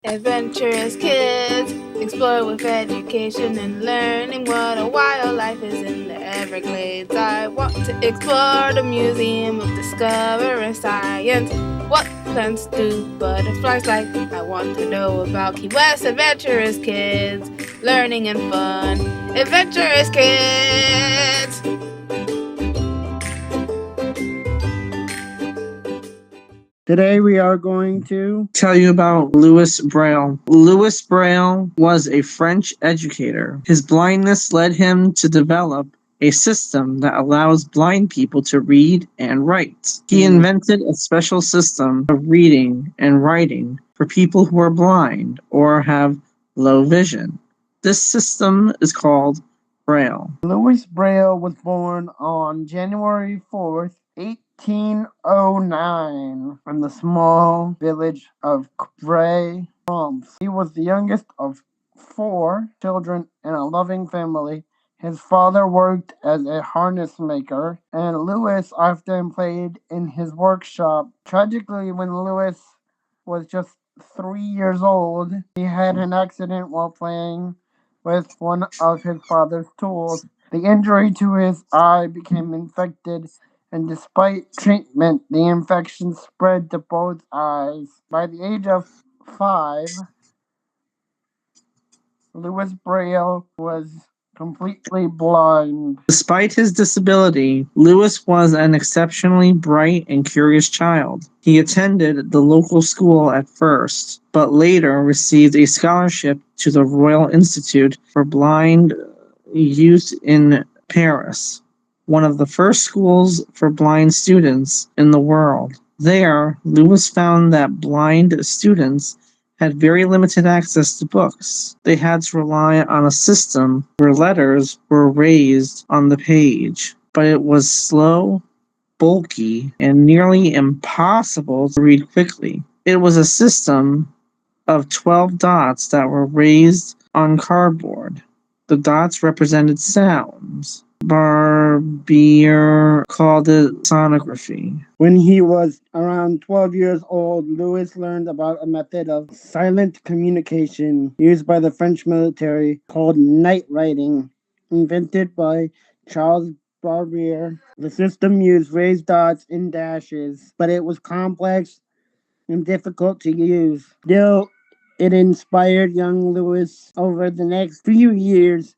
Adventurous kids, explore with education and learning what a wild life is in the Everglades. I want to explore the Museum of Discovering Science. What plants do butterflies like? I want to know about Key West. Adventurous kids, learning and fun. Adventurous kids! Today we are going to tell you about Louis Braille. Louis Braille was a French educator. His blindness led him to develop a system that allows blind people to read and write. He invented a special system of reading and writing for people who are blind or have low vision. This system is called Braille. Louis Braille was born on January 4th, 1809 in the small village of Bray, France. He was the youngest of 4 children in a loving family. His father worked as a harness maker, and Louis often played in his workshop. Tragically, when Louis was just 3 years old, he had an accident while playing with one of his father's tools. The injury to his eye became infected, and despite treatment, the infection spread to both eyes. By the age of 5, Louis Braille was completely blind. Despite his disability, Louis was an exceptionally bright and curious child. He attended the local school at first, but later received a scholarship to the Royal Institute for Blind Youth in Paris, one of the first schools for blind students in the world. There, Louis found that blind students had very limited access to books. They had to rely on a system where letters were raised on the page, but it was slow, bulky, and nearly impossible to read quickly. It was a system of 12 dots that were raised on cardboard. The dots represented sounds. Barbier called it sonography. When he was around 12 years old, Louis learned about a method of silent communication used by the French military called night writing, invented by Charles Barbier. The system used raised dots and dashes, but it was complex and difficult to use. Still, it inspired young Louis. Over the next few years,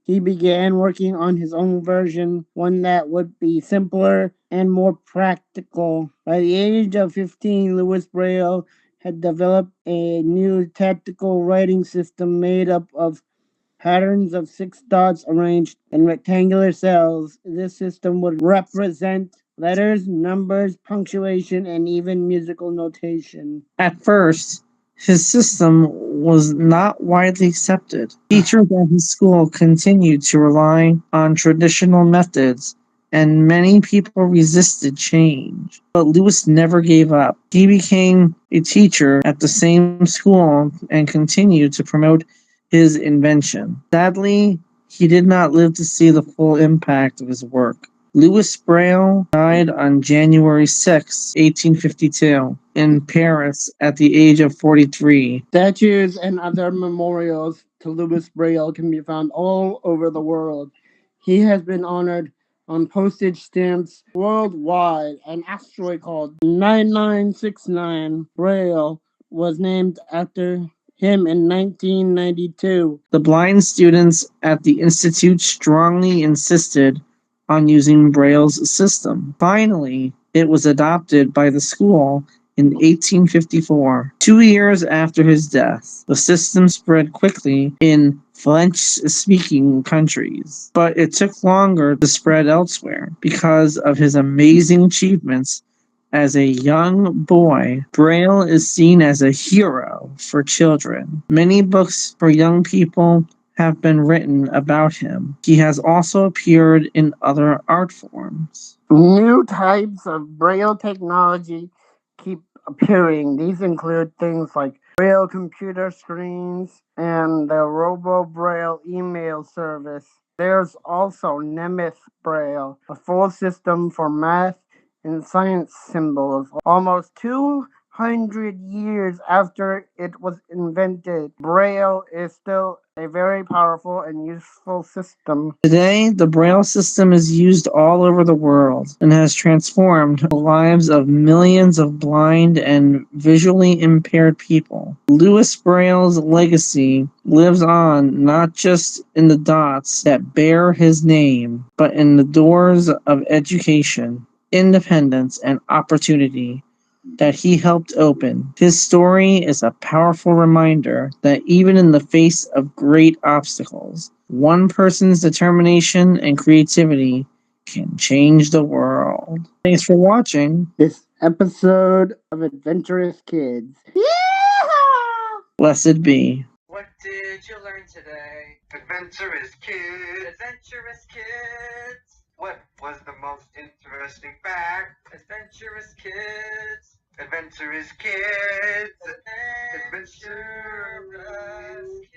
he began working on his own version, one that would be simpler and more practical. By the age of 15, Louis Braille had developed a new tactical writing system made up of patterns of 6 dots arranged in rectangular cells. This system would represent letters, numbers, punctuation, and even musical notation. At first, his system was not widely accepted. Teachers at his school continued to rely on traditional methods, and many people resisted change. But Lewis never gave up. He became a teacher at the same school and continued to promote his invention. Sadly, he did not live to see the full impact of his work. Louis Braille died on January 6, 1852, in Paris at the age of 43. Statues and other memorials to Louis Braille can be found all over the world. He has been honored on postage stamps worldwide. An asteroid called 9969 Braille was named after him in 1992. The blind students at the Institute strongly insisted on using Braille's system. Finally, it was adopted by the school in 1854. 2 years after his death, the system spread quickly in French-speaking countries, but it took longer to spread elsewhere because of his amazing achievements. As a young boy, Braille is seen as a hero for children. Many books for young people have been written about him. He has also appeared in other art forms. New types of Braille technology keep appearing. These include things like Braille computer screens and the Robo Braille email service. There's also Nemeth Braille, a full system for math and science symbols. Almost 2 100 years after it was invented, Braille is still a very powerful and useful system. Today, the Braille system is used all over the world and has transformed the lives of millions of blind and visually impaired people. Louis Braille's legacy lives on not just in the dots that bear his name, but in the doors of education, independence, and opportunity that he helped open. His story is a powerful reminder that even in the face of great obstacles, one person's determination and creativity can change the world. Thanks for watching. This episode of Adventurous Kids. Yeah! Blessed be. What did you learn today? Adventurous kids. Adventurous kids. What was the most interesting fact? Adventurous kids. Adventurous kids. Adventurous kids.